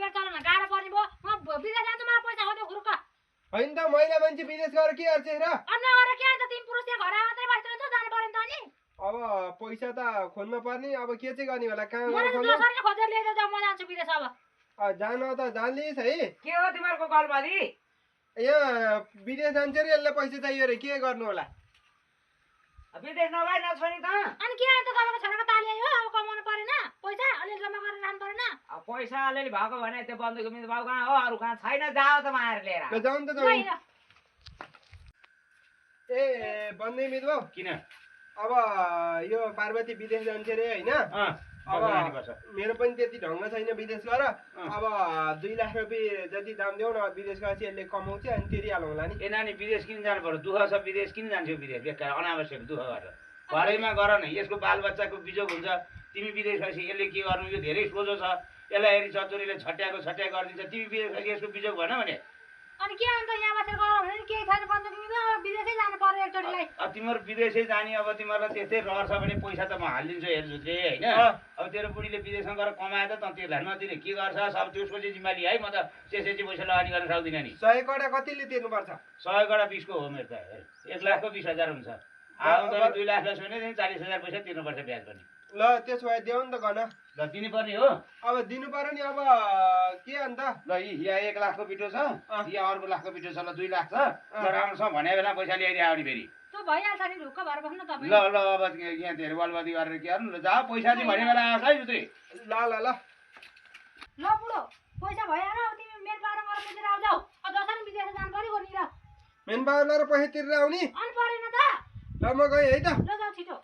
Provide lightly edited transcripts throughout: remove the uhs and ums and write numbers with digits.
परिवार चलाउन गाह्रो पर्ने भयो म विदेश जान्छु मलाई पैसा खोज्यो खुरुक्क होइन त महिला मान्छे विदेश गएर के गर्छ र अन्य गएर के अन्त तिमी पुरुष त्यहाँ घर मात्रै बस्दैन त जानु पर्यो नि त अनि अब पैसा त खोज्न पर्ने अब के चाहिँ गर्ने होला कहाँ मलाई गएर जसरी खोजेर लिएर जाऊ म जान्छु विदेश अब जान त जान्लिस् है के हो तिमीहरूको गलबादी यहाँ विदेश जान्छ रे यसलाई पैसा चाहियो रे के गर्नु होला विदेश नगए नछोनी त अनि के अन्त तपाईँको छोराको ताली आयो अब कमाउनु परेन पैसा अलिअलि जम्मा गरेर लानु परेन अब पैसा अलिअलि भएको भने त्यो बन्दुक मित भाउ कहाँ हो अरू कहाँ छैन जाओ त माएर लिएर ल जाउँ त जाउँ ए बन्दै मित भाउ किन अब यो पार्वती विदेश जान्छ रे होइन अब मेरो पनि त्यति ढङ्ग छैन विदेश गएर अब 2 लाख रुपियाँ जति दाम देऊ न विदेश गएपछि यसले कमाउँछ अनि तिरिहालौँ होला नि ए नानी विदेश किन जानु पर्यो दुःख छ विदेश किन जान्छौ विदेश बेकार अनावश्यक दुःख गरेर घरैमा गर न यसको बालबच्चाको बिजोग हुन्छ तिमी विदेश गएपछि यसले के गर्नु यो धेरै सोझो छ यसलाई हेरी चतुरीले छट्याएको छट्या गरिदिन्छ तिमी विदेश गएपछि यसको बिजोग भएन भने अनि के अन्त यहाँ बसेर गरौँ भने केही छैन बन्दुक मित अब विदेशै जानु पर्यो एकचोटिलाई तिमीहरू विदेशै जाने अब तिमीहरूलाई त्यस्तै रहर छ भने पैसा त म हालिदिन्छु हेर्छु होइन अब तेरो बुढीले विदेशमा गएर कमाए त तिर्लाई नतिरे के गर्छ सब त्यसको चाहिँ जिम्मेवारी है म त त्यसै चाहिँ पैसा लगानी गर्न सक्दिनँ नि 100 कडा कतिले तिर्नुपर्छ 100 कडा 20 को हो मेरो त 1 लाखको 20,000 हुन्छ आउँदा 2 लाख लसुने 40,000 पैसा तिर्नुपर्छ ब्याज पनि ल त्यसो भए देऊ नि त गन ल दिनुपर्ने हो अब दिनु पर्यो नि अब के अन्त ल यहाँ 1 लाखको बिटो छ यहाँ अर्को लाखको बिटो छ ल 2 लाख छ ल राम्रोसँग भने बेला पैसा ल्याइदिए आउने फेरि त्यो भइहाल्छ नि ढुक्क भएर बस्नु तपाईँ ल ल अब यहाँ धेरै बलबदी गरेर के गर्नु ल जा पैसा चाहिँ भने बेला आउँछ है जुत्री ल ल ल ल बुढो पैसा भइहाल्यो अब तिमी मेन पाएर मलाई बुझेर आउँछौ अब जसरी विदेश जानु पर्यो नि र मेन पावर पैसा तिरेर आउने अनि परेन त ल म गएँ है त ल जाऊ छिटो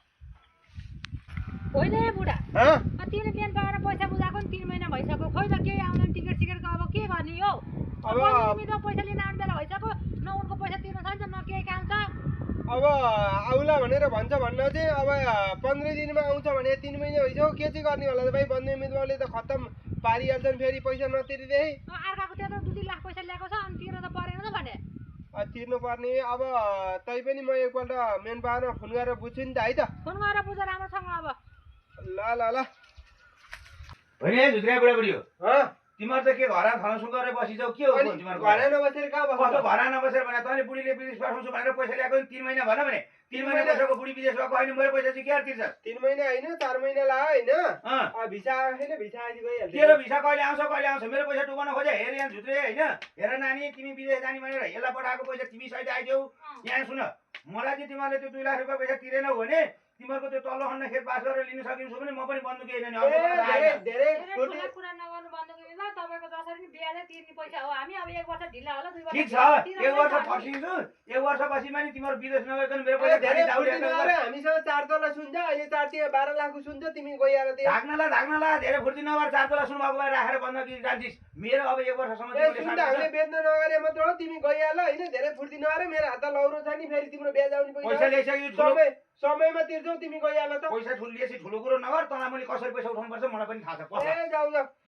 होइन बुढा तिमीले मेन पाएर पैसा बुझाएको नि 3 महिना भइसक्यो खोइ त केही आउँदैन टिकट सिकेटको अब के गर्ने हो अब पैसा लिन आउने बेला भइसक्यो न उनको पैसा तिर्न सक्छ न केही काम छ अब आउला भनेर भन्छ भन्न चाहिँ अब 15 दिनमा आउँछ भने 3 महिना भइसक्यो के चाहिँ गर्ने होला त भाइ बन्ने उम्मेदवारले त खत्तम पारिहाल्छन् फेरि पैसा नतिर्दै अर्काको त्यो त 2-3 लाख पैसा ल्याएको छ अनि तिर्न त परेन त भने तिर्नु पर्ने अब तै पनि म एकपल्ट मेन पावरमा फोन गरेर बुझ्छु नि त है त फोन गरेर बुझ राम्रोसँग अब ल ल ल होइन झुत्रिया बुढाबुढी हो तिमीहरू त के घर खानासु गरेर बसिजाऊ के हो घर नबसेर कहाँ कस्तो घर नबसेर भने तैँले बुढीले विदेश पठाउँछु भनेर पैसा ल्याएको 3 महिना भन भने 3 महिना बसेको बुढी विदेश गएको होइन मेरो पैसा चाहिँ के तिर्छ 3 महिना होइन 4 महिना ला होइन भिसा आएको छैन भिसा आदि गइहाल्छ तेरो भिसा कहिले आउँछ मेरो पैसा डुबाउन खोजे हेर यहाँ झुत्रे होइन हेर नानी तिमी विदेश जाने भनेर यसलाई पठाएको पैसा तिमी सहित आइदेऊ यहाँ सुन मलाई चाहिँ तिमीहरूले त्यो 2 लाख रुपियाँ पैसा तिरेनौ भने तिमीहरूको त्यो तल्लो खण्ड खेत पास गरेर लिन सकिन्छ भने म पनि बन्दुक हेर्ने धेरै कुरा नगर्नु बन्दुक ल तपाईको जसरी नि बिहाले तिर्ने पैसा हो हामी अब 1 वर्ष ढिला होला 2 वर्ष ठीक छ 1 वर्ष फसिन्छु 1 वर्ष पछि पनि तिमीहरू विदेश नगइकन मेरो पैसा धेरै हामीसँग 4 तला सुन्छ अहिले 4 तिर 12 लाखको सुन्छ तिमी गइहाल त्यही धाग्नला धेरै फुर्ती नगर 4 तला सुन भएको भएर राखेर बन्दुक जान्छिस् मेरो अब 1 वर्षसम्म हामीले बेच्न नगरे मात्र हो तिमी गइहाल हैन धेरै फुर्ती नगरे मेरो हात लौरो छ नि फेरि तिम्रो ब्याज आउने पैसा ल्याइसक्यो समयमा तिर्छौ तिमी गइहाल त पैसा ठुलो लिएपछि ठुलो कुरो नगर तँलाई मैले कसरी पैसा उठाउनु पर्छ मलाई पनि थाहा छ ए जाऊ जाऊ